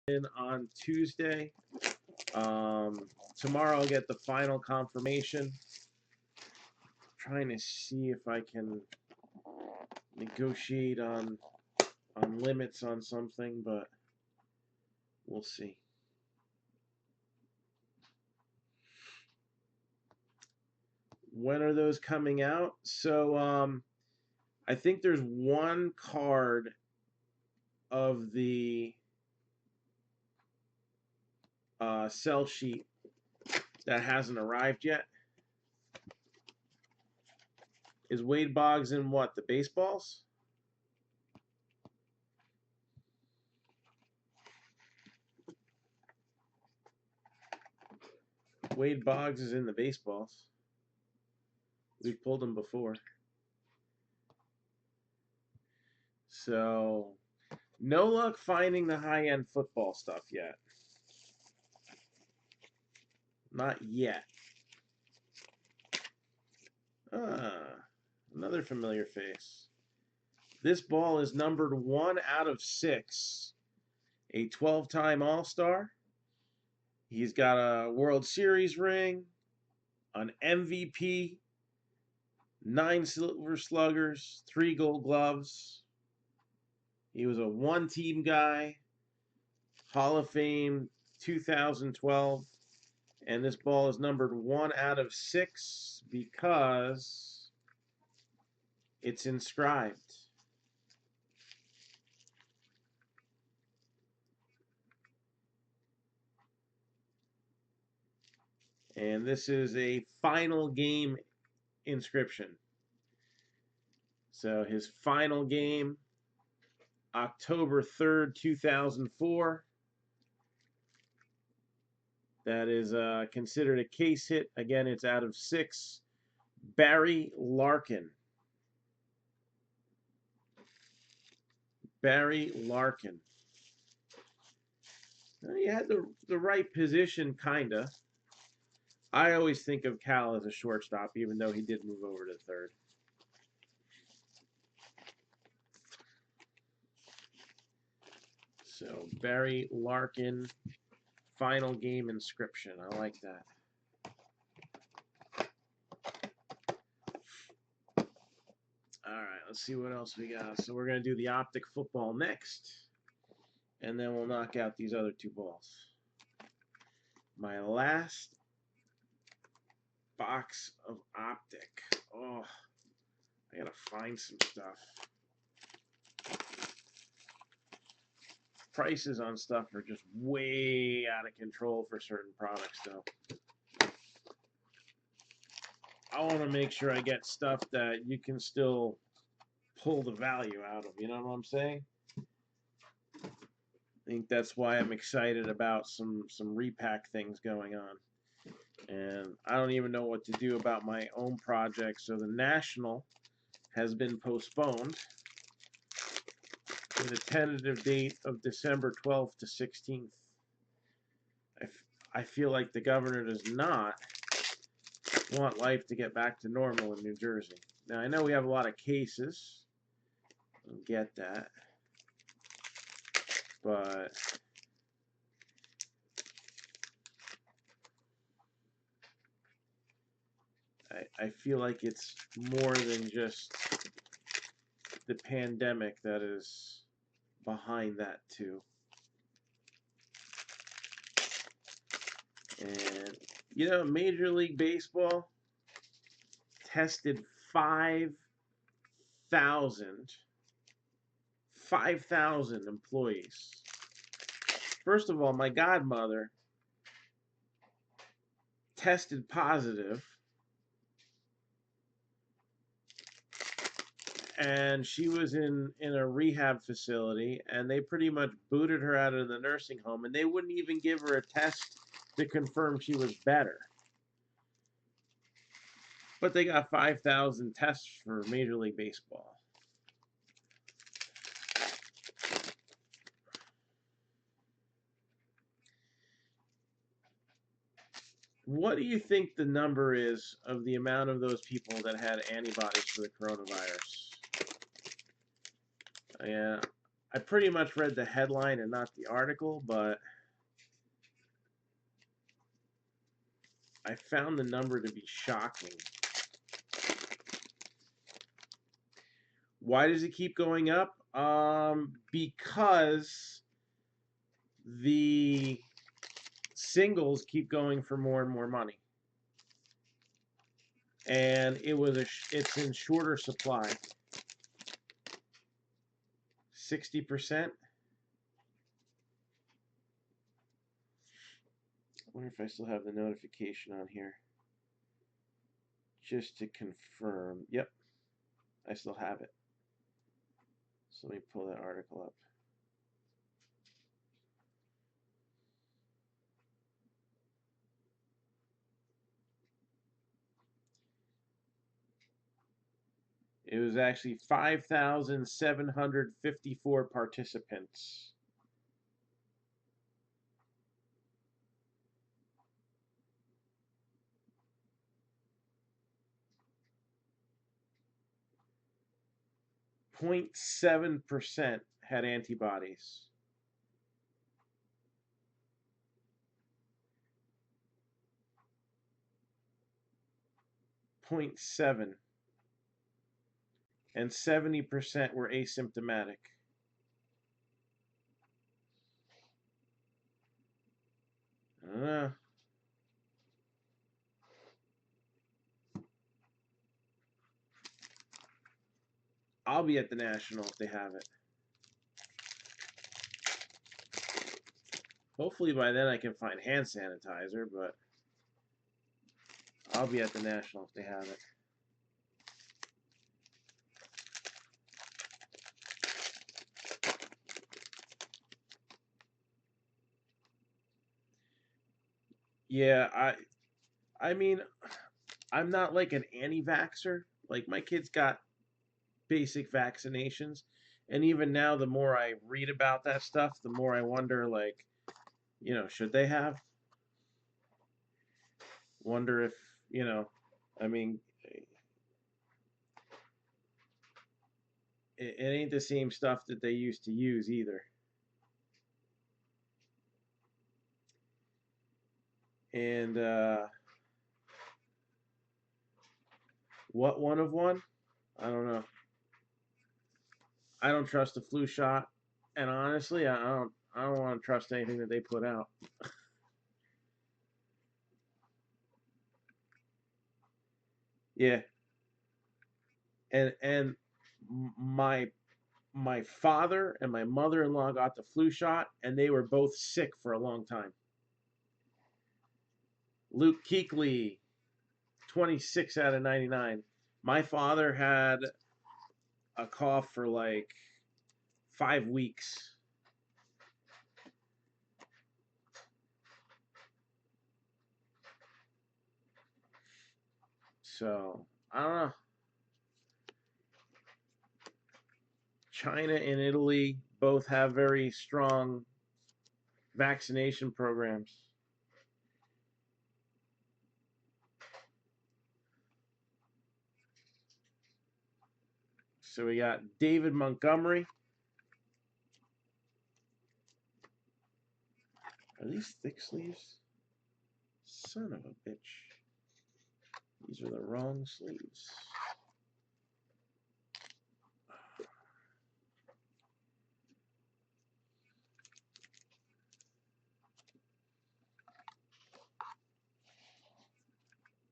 in on Tuesday. Tomorrow I'll get the final confirmation. Trying to see if I can negotiate on limits on something, but we'll see. When are those coming out? So I think there's one card of the sell sheet that hasn't arrived yet. Is Wade Boggs in what? The baseballs? Wade Boggs is in the baseballs. We've pulled him before. So, no luck finding the high-end football stuff yet. Not yet. Another familiar face. This ball is numbered 1 out of 6. A 12-time All-Star. He's got a World Series ring, an MVP, 9 Silver Sluggers, 3 Gold Gloves. He was a one-team guy, Hall of Fame 2012. And this ball is numbered 1 out of 6 because it's inscribed. And this is a final game inscription. So his final game, October 3rd, 2004. That is considered a case hit. Again, it's out of 6. Barry Larkin. Barry Larkin. He had the right position, kind of. I always think of Cal as a shortstop, even though he did move over to third. So, Barry Larkin, final game inscription. I like that. All right, let's see what else we got. So, we're going to do the optic football next, and then we'll knock out these other 2 balls. My last box of optic. Oh, I gotta find some stuff. Prices on stuff are just way out of control for certain products, though. I want to make sure I get stuff that you can still pull the value out of. You know what I'm saying? I think that's why I'm excited about some repack things going on. And I don't even know what to do about my own project. So the National has been postponed with a tentative date of December 12th to 16th. I feel like the governor does not want life to get back to normal in New Jersey. Now, I know we have a lot of cases. I get that. But I feel like it's more than just the pandemic that is behind that too. And you know, Major League Baseball tested 5,000 employees. First of all, my godmother tested positive, and she was in a rehab facility, and they pretty much booted her out of the nursing home, and they wouldn't even give her a test to confirm she was better. But they got 5,000 tests for Major League Baseball. What do you think the number is of the amount of those people that had antibodies for the coronavirus? Yeah, I pretty much read the headline and not the article, but I found the number to be shocking. Why does it keep going up? Because the singles keep going for more and more money, and it's in shorter supply. 60%. I wonder if I still have the notification on here. Just to confirm. Yep, I still have it. So let me pull that article up. It was actually 5,754 participants. .7% had antibodies. .7, and 70% were asymptomatic. I'll be at the National if they have it. Hopefully by then I can find hand sanitizer, but I'll be at the National if they have it. Yeah, I mean, I'm not like an anti-vaxxer. Like, my kids got basic vaccinations, and even now, the more I read about that stuff, the more I wonder, like, should they have? Wonder if, I mean, it ain't the same stuff that they used to use either. And what one of one? I don't know. I don't trust the flu shot, and honestly, I don't want to trust anything that they put out. Yeah, and my my father and my mother-in-law got the flu shot, and they were both sick for a long time. Luke Kuechly, 26 out of 99. My father had a cough for like 5 weeks. So, I don't know. China and Italy both have very strong vaccination programs. So we got David Montgomery. Are these thick sleeves? Son of a bitch. These are the wrong sleeves.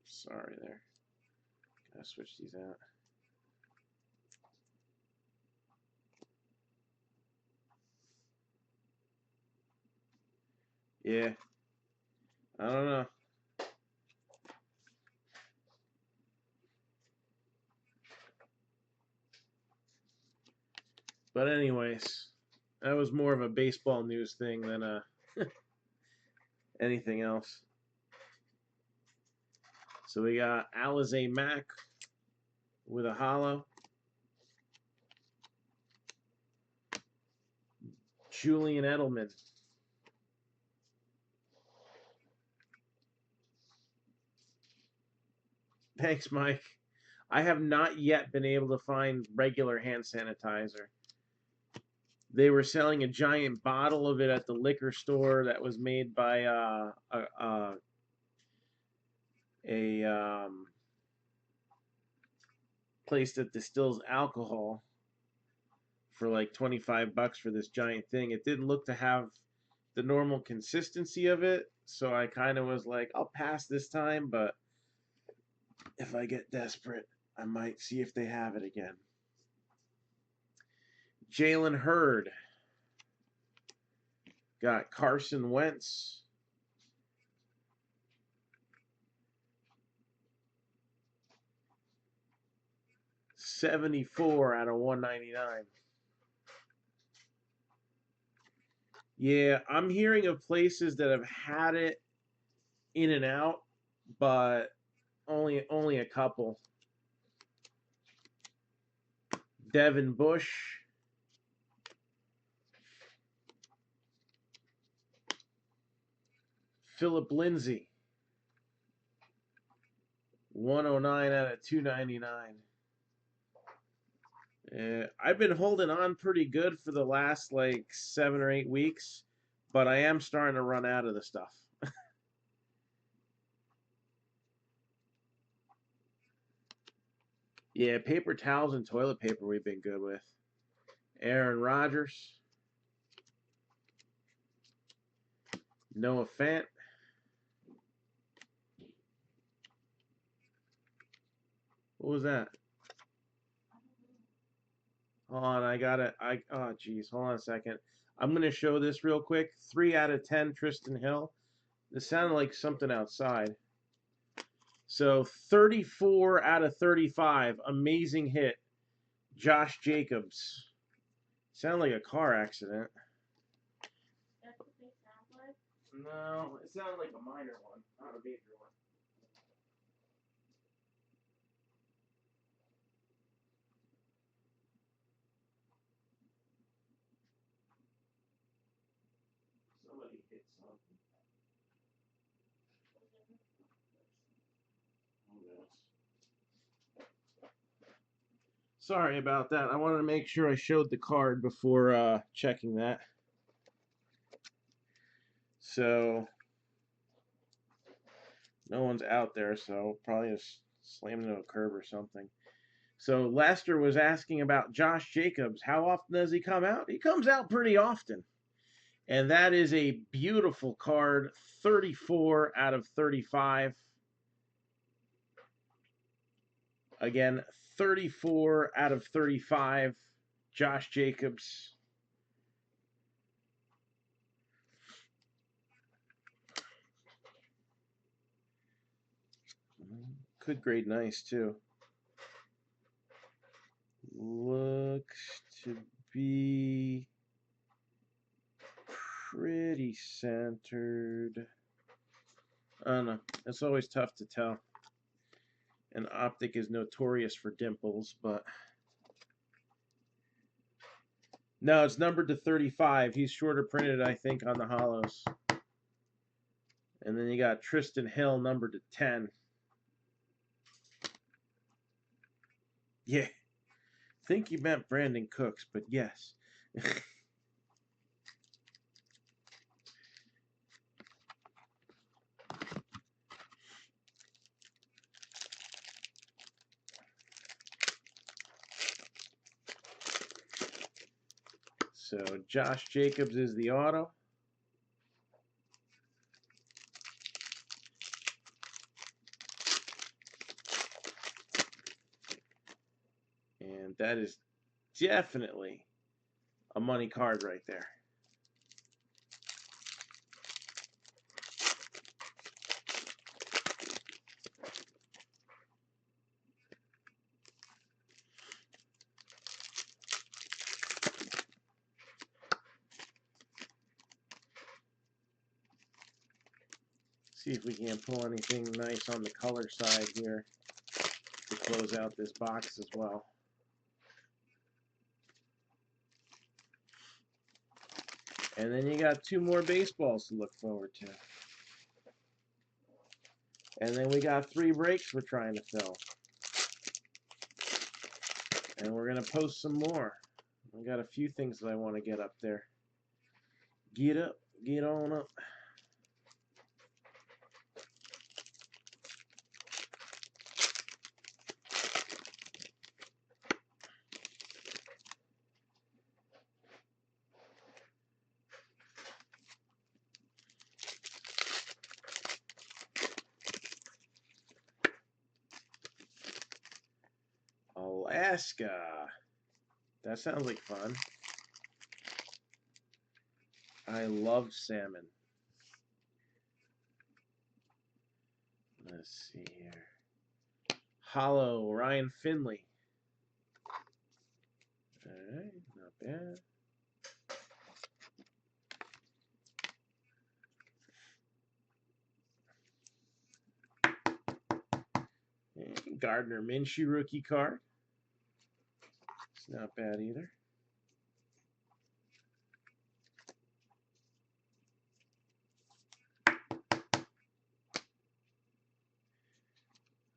Sorry there. Gotta switch these out. Yeah. I don't know. But anyways, that was more of a baseball news thing than anything else. So we got Alize Mack with a hollow. Julian Edelman. Thanks, Mike. I have not yet been able to find regular hand sanitizer. They were selling a giant bottle of it at the liquor store that was made by a place that distills alcohol for like 25 bucks for this giant thing. It didn't look to have the normal consistency of it, so I kind of was like, I'll pass this time, but if I get desperate, I might see if they have it again. Jalen Hurd got Carson Wentz. $74 out of $199. Yeah, I'm hearing of places that have had it in and out, but only a couple. Devin Bush. Philip Lindsay. 109 out of 299. I've been holding on pretty good for the last like 7 or 8 weeks, but I am starting to run out of the stuff. Yeah, paper towels and toilet paper we've been good with. Aaron Rodgers. Noah Fant. What was that? Hold on, I got it. Oh geez, hold on a second. I'm gonna show this real quick. 3 out of 10, Tristan Hill. This sounded like something outside. So 34 out of 35, amazing hit. Josh Jacobs. Sounded like a car accident. That's what they sound like? No, it sounded like a minor one, not a major one. Somebody hit something. Who knows? Sorry about that. I wanted to make sure I showed the card before checking that. So, no one's out there, so probably just slammed into a curb or something. So, Lester was asking about Josh Jacobs. How often does he come out? He comes out pretty often. And that is a beautiful card, 34 out of 35. Again, 34 out of 35, Josh Jacobs. Could grade nice, too. Looks to be pretty centered. I don't know. It's always tough to tell. And Optic is notorious for dimples, but... No, it's numbered to 35. He's shorter printed, I think, on the hollows. And then you got Tristan Hill numbered to 10. Yeah. Think you meant Brandon Cooks, but yes. So Josh Jacobs is the auto. And that is definitely a money card right there. See if we can pull anything nice on the color side here to close out this box as well. And then you got 2 more baseballs to look forward to. And then we got 3 breaks we're trying to fill. And we're going to post some more. I got a few things that I want to get up there. Get up, get on up. Alaska. That sounds like fun. I love salmon. Let's see here. Hollow, Ryan Finley. Alright, not bad. And Gardner Minshew rookie card. It's not bad either.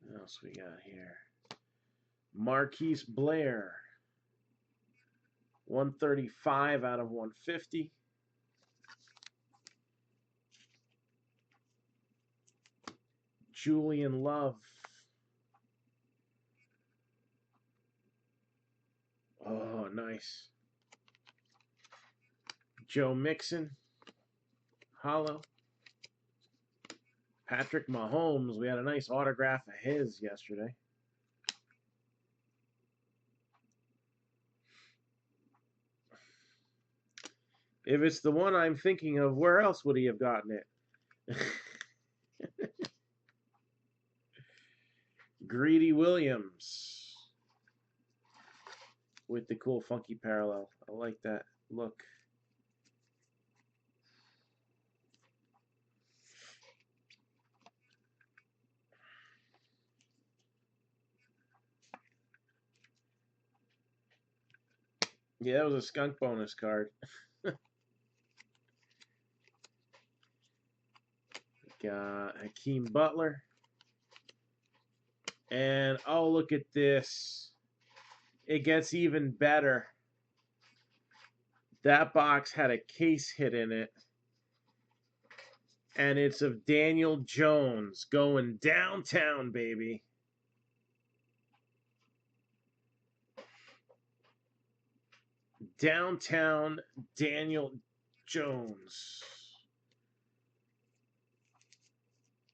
What else we got here? Marquise Blair. 135 out of 150. Julian Love. Oh, nice. Joe Mixon. Hollow. Patrick Mahomes. We had a nice autograph of his yesterday. If it's the one I'm thinking of, where else would he have gotten it? Greedy Williams. With the cool funky parallel. I like that look. Yeah, that was a skunk bonus card. Got Hakeem Butler. And, oh, look at this. It gets even better. That box had a case hit in it. And it's of Daniel Jones going downtown, baby. Downtown Daniel Jones.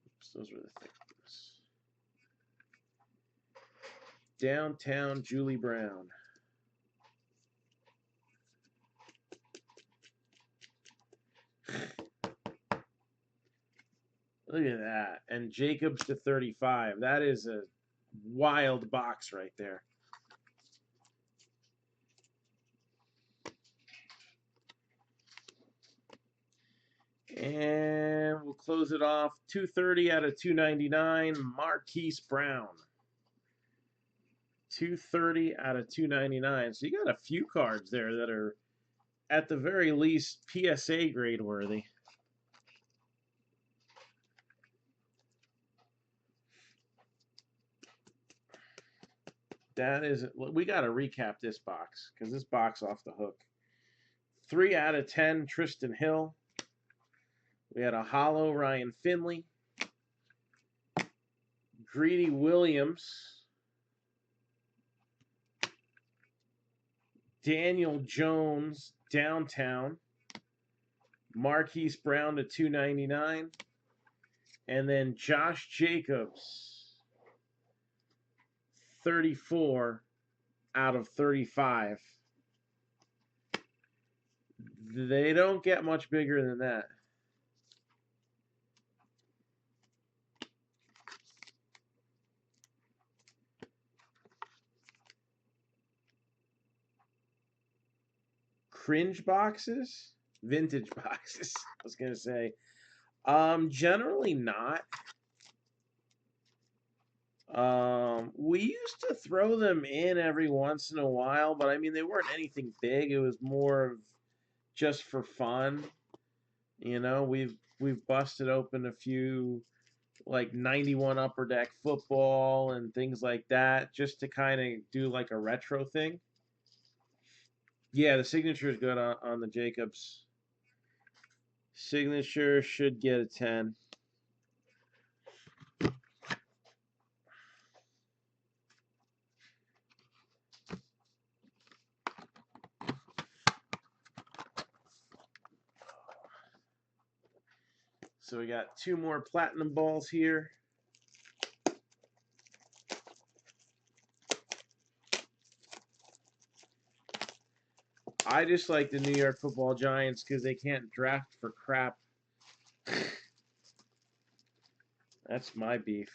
Oops, those were the things. Downtown Julie Brown. Look at that. And Jacobs to 35. That is a wild box right there. And we'll close it off. 230 out of 299. Marquise Brown. 230 out of 299. So you got a few cards there that are, at the very least, PSA grade worthy. That is, we got to recap this box because this box off the hook. 3 out of 10, Tristan Hill. We had a hollow Ryan Finley. Greedy Williams. Daniel Jones, downtown. Marquise Brown to 299. And then Josh Jacobs, 34 out of 35. They don't get much bigger than that. Cringe boxes? Vintage boxes, I was going to say. Generally not. We used to throw them in every once in a while, but I mean, they weren't anything big. It was more of just for fun. You know, we've busted open a few like 91 Upper Deck football and things like that just to kind of do like a retro thing. Yeah, the signature is good on the Jacobs. Signature should get a 10. So we got 2 more platinum balls here. I just like the New York Football Giants because they can't draft for crap. That's my beef.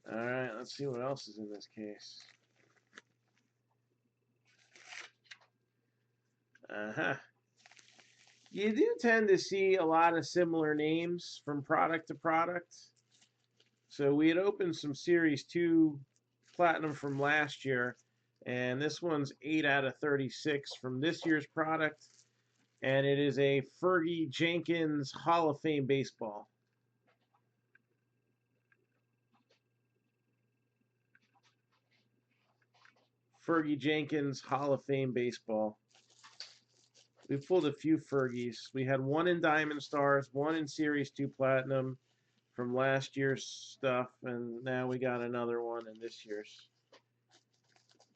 Alright, let's see what else is in this case. Uh-huh. You do tend to see a lot of similar names from product to product. So we had opened some Series 2 Platinum from last year, and this one's 8 out of 36 from this year's product, and it is a Fergie Jenkins Hall of Fame baseball. Fergie Jenkins Hall of Fame baseball. We pulled a few Fergies. We had one in Diamond Stars, one in Series 2 Platinum from last year's stuff, and now we got another one in this year's.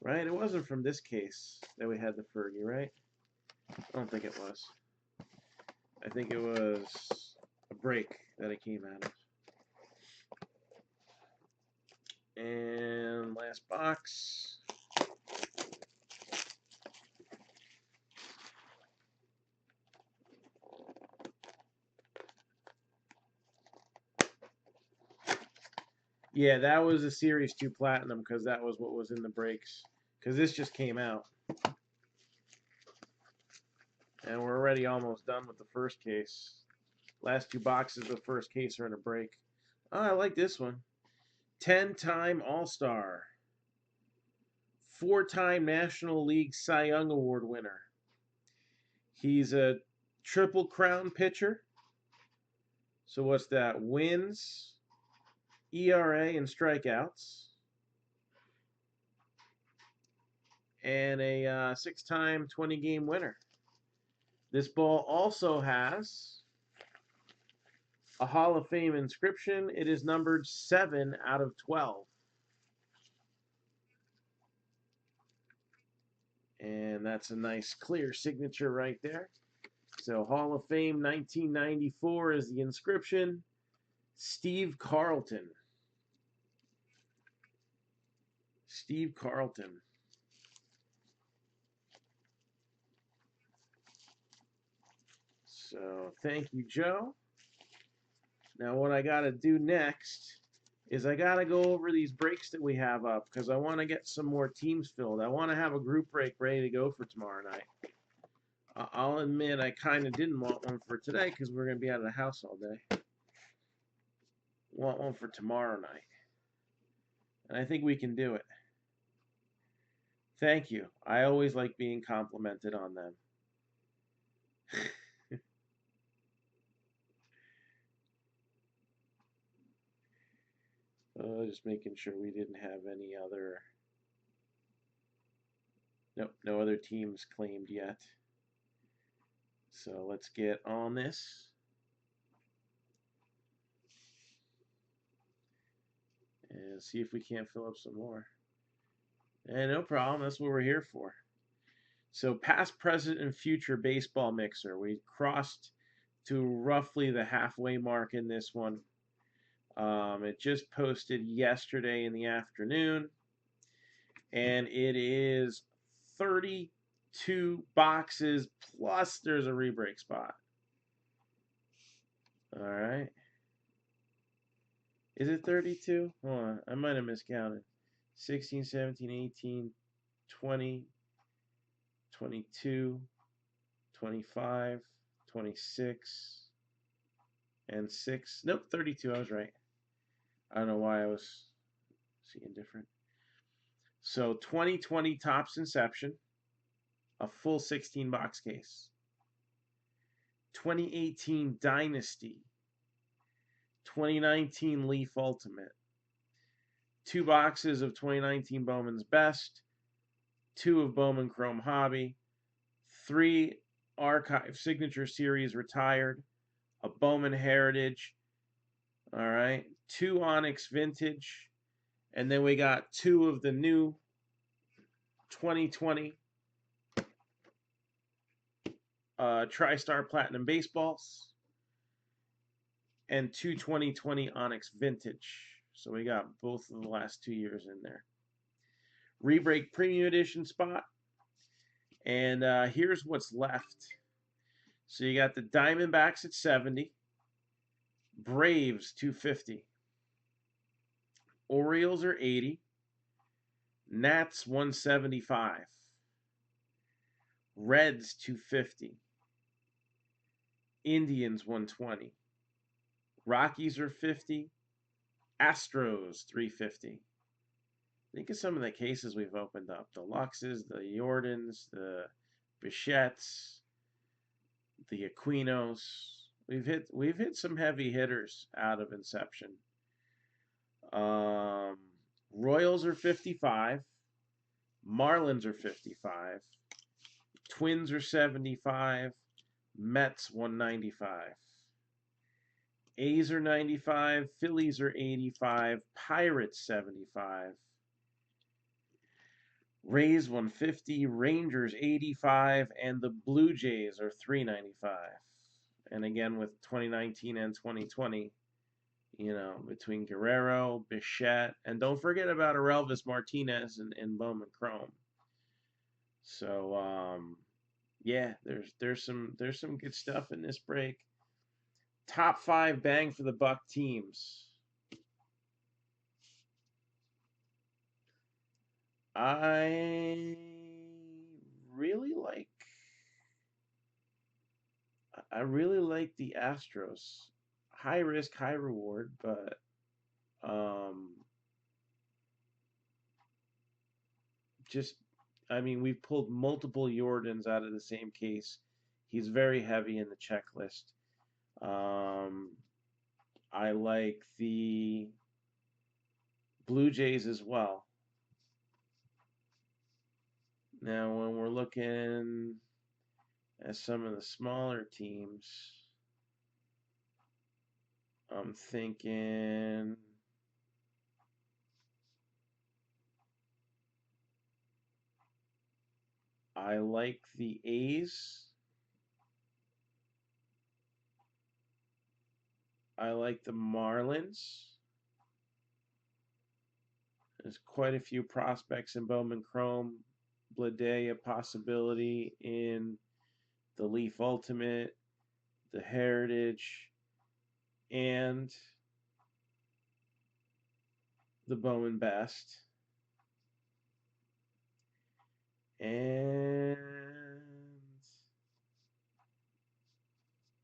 Right? It wasn't from this case that we had the Fergie, right? I don't think it was. I think it was a break that it came out of. And last box. Yeah, that was a Series 2 Platinum because that was what was in the breaks. Because this just came out. And we're already almost done with the first case. Last 2 boxes of the first case are in a break. Oh, I like this one. 10-time All-Star. 4-time National League Cy Young Award winner. He's a Triple Crown pitcher. So what's that? Wins, ERA, and strikeouts. And a 6-time 20-game winner. This ball also has a Hall of Fame inscription. It is numbered 7 out of 12. And that's a nice clear signature right there. So Hall of Fame 1994 is the inscription. Steve Carlton. Steve Carlton. So thank you, Joe. Now what I got to do next is I got to go over these breaks that we have up because I want to get some more teams filled. I want to have a group break ready to go for tomorrow night. I'll admit I kind of didn't want one for today because we're going to be out of the house all day. Want one for tomorrow night. And I think we can do it. Thank you. I always like being complimented on them. Just making sure we didn't have any other... Nope, no other teams claimed yet. So let's get on this. And see if we can't fill up some more. And no problem, that's what we're here for. So past, present, and future baseball mixer. We crossed to roughly the halfway mark in this one. It just posted yesterday in the afternoon. And it is 32 boxes plus there's a rebreak spot. All right. Is it 32? Hold on. I might have miscounted. 16, 17, 18, 20, 22, 25, 26, and 6. Nope, 32. I was right. I don't know why I was seeing different. So 2020 Topps Inception, a full 16 box case. 2018 Dynasty, 2019 Leaf Ultimate, 2 boxes of 2019 Bowman's Best, 2 of Bowman Chrome Hobby, 3 Archive Signature Series Retired, a Bowman Heritage, all right, 2 Onyx Vintage, and then we got 2 of the new 2020 TriStar Platinum Baseballs, and 2 2020 Onyx Vintage. So we got both of the last 2 years in there. Rebreak Premium Edition spot. And here's what's left. So you got the Diamondbacks at 70. Braves 250. Orioles are 80. Nats 175. Reds 250. Indians 120. Rockies are 50. Astros 350. Think of some of the cases we've opened up. The Luxes, the Jordans, the Bichettes, the Aquinos. We've hit some heavy hitters out of inception. Royals are 55. Marlins are 55. Twins are 75. Mets 195. A's are 95. Phillies are 85. Pirates 75. Rays 150, Rangers 85, and the Blue Jays are 395. And again, with 2019 and 2020, you know, between Guerrero, Bichette, and don't forget about Orelvis Martinez and Bowman Chrome. So yeah, there's some good stuff in this break. Top 5 bang for the buck teams. I really like the Astros. High risk, high reward, but just I mean, we've pulled multiple Jordans out of the same case. He's very heavy in the checklist. I like the Blue Jays as well. Now, when we're looking at some of the smaller teams, I'm thinking I like the A's. I like the Marlins. There's quite a few prospects in Bowman Chrome. Blade, a possibility in the Leaf Ultimate, the Heritage, and the Bowman Best. And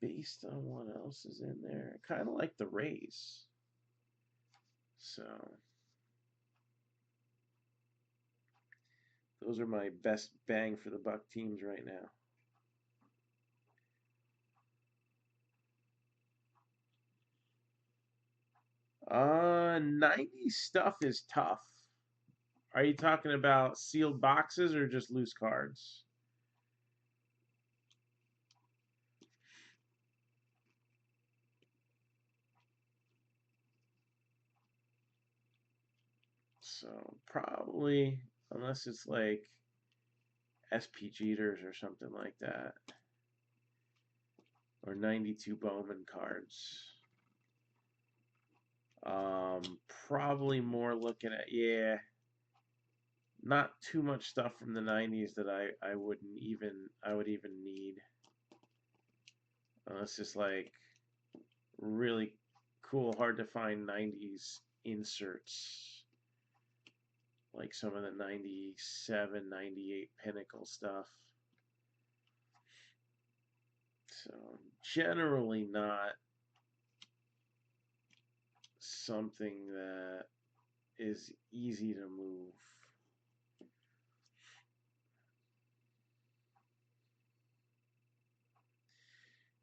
based on what else is in there, I kind of like the Rays. So those are my best bang for the buck teams right now. 90 stuff is tough. Are you talking about sealed boxes or just loose cards? So probably, unless it's like SP Jeters or something like that, or 92 Bowman cards. Probably more looking at, yeah, not too much stuff from the 90s that I would even need. Unless it's like really cool, hard to find 90s inserts. Like some of the 97, 98 Pinnacle stuff. So generally not something that is easy to move.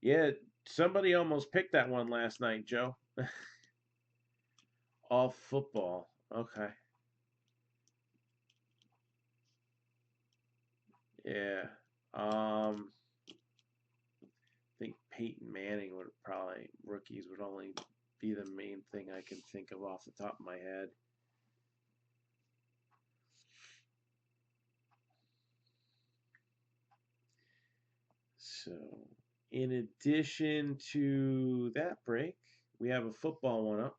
Yeah, somebody almost picked that one last night, Joe. All football. Okay. Yeah. I think Peyton Manning would probably rookies would only be the main thing I can think of off the top of my head. So, in addition to that break, we have a football one up.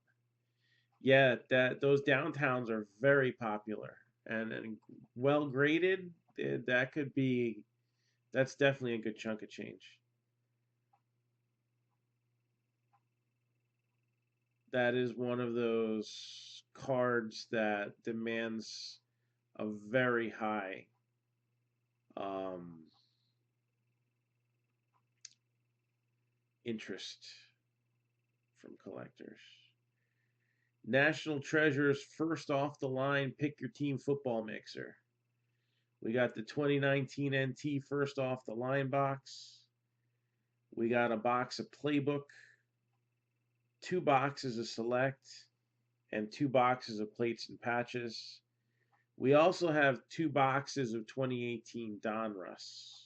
Yeah, that those downtowns are very popular and well graded. That could be that's definitely a good chunk of change. That is one of those cards that demands a very high um, interest from collectors. National Treasures first off the line, pick your team football mixer. We got the 2019 NT first off the line box. We got a box of playbook, 2 boxes of select, and 2 boxes of plates and patches. We also have 2 boxes of 2018 Donruss,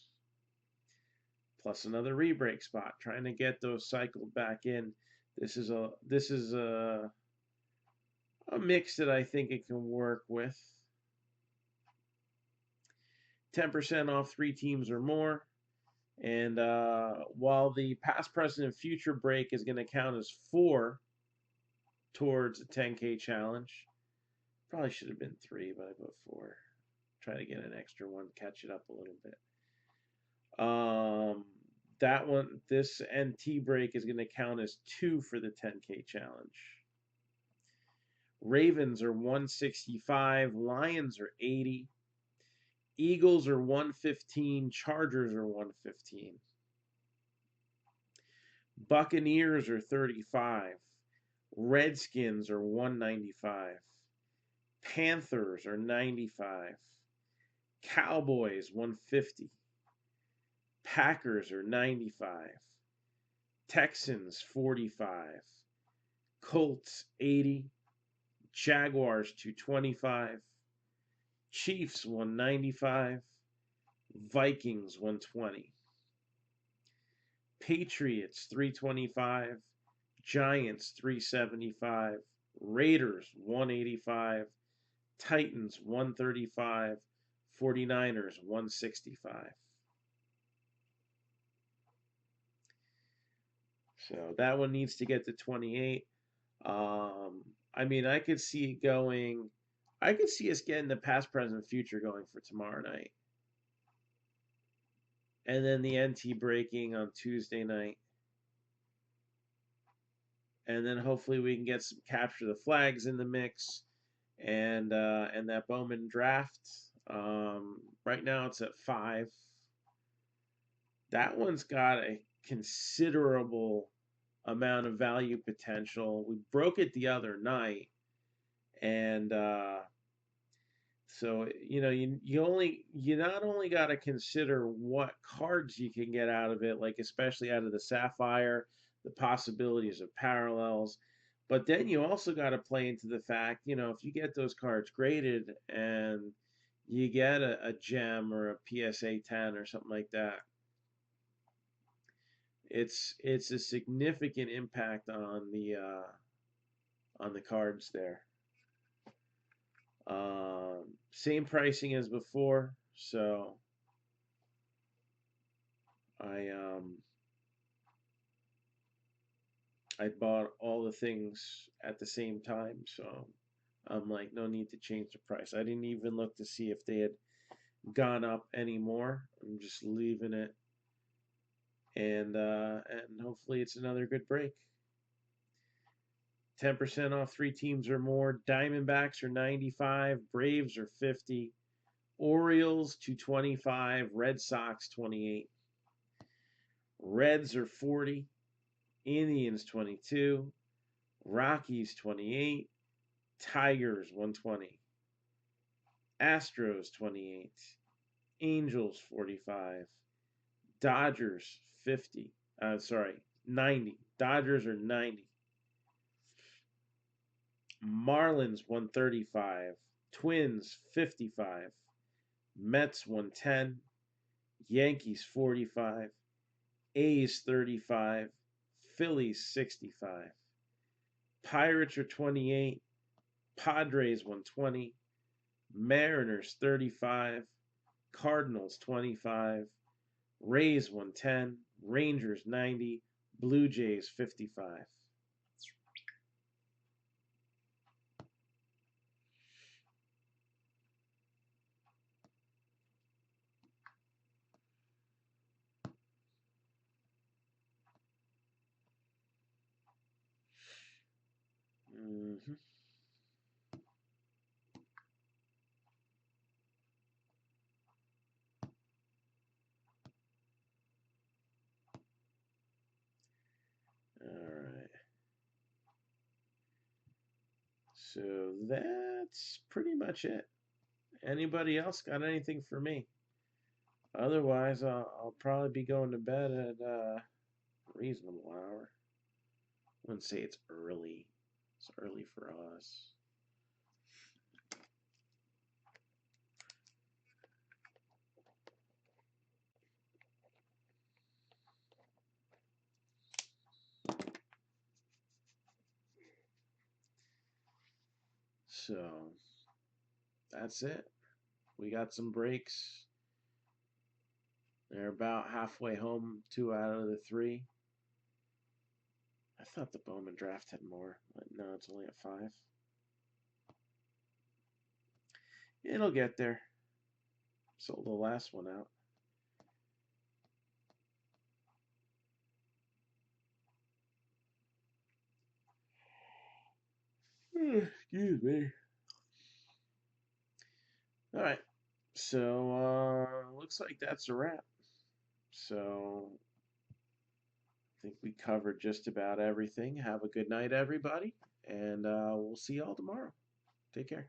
plus another rebreak spot. Trying to get those cycled back in. This is a mix that I think it can work with. 10% off 3 teams or more. And while the past, present, and future break is going to count as 4 towards a 10K challenge, probably should have been 3, but I put 4. Try to get an extra one, catch it up a little bit. That one, this NT break is going to count as 2 for the 10K challenge. Ravens are 165, Lions are 80, Eagles are 115, Chargers are 115. Buccaneers are 35, Redskins are 195, Panthers are 95, Cowboys 150, Packers are 95, Texans 45, Colts 80, Jaguars 225, Chiefs 195, Vikings 120, Patriots 325, Giants 375, Raiders 185, Titans 135, 49ers 165. So that one needs to get to 28. I mean, I could see it going. I could see us getting the past, present, future going for tomorrow night, and then the NT breaking on Tuesday night, and then hopefully we can get some capture the flags in the mix, and that Bowman draft. Right now it's at 5. That one's got a considerable amount of value potential. We broke it the other night, and so you not only got to consider what cards you can get out of it, like especially out of the Sapphire, the possibilities of parallels, but then you also got to play into the fact, if you get those cards graded and you get a gem or a PSA 10 or something like that, it's a significant impact on the cards there. Same pricing as before, so I I bought all the things at the same time, so I'm like, no need to change the price. I didn't even look to see if they had gone up anymore. I'm just leaving it, and hopefully it's another good break. 10% off 3 teams or more. Diamondbacks are 95, Braves are 50, Orioles 225, Red Sox 28, Reds are 40, Indians 22, Rockies 28, Tigers 120, Astros 28, Angels 45, Dodgers 50, Sorry, 90. Dodgers are 90. Marlins 135. Twins 55. Mets 110. Yankees 45. A's 35. Phillies 65. Pirates are 28. Padres 120. Mariners 35. Cardinals 25. Rays 110. Rangers 90. Blue Jays 55. Mm-hmm. All right. So that's pretty much it. Anybody else got anything for me? Otherwise, I'll probably be going to bed at a reasonable hour. I wouldn't say it's early. It's early for us. So that's it. We got some breaks. They're about halfway home, 2 out of the 3. I thought the Bowman draft had more, but no, it's only at 5. It'll get there. Sold the last one out. Excuse me. All right. So, looks like that's a wrap. So, I think we covered just about everything. Have a good night, everybody. And we'll see y'all tomorrow. Take care.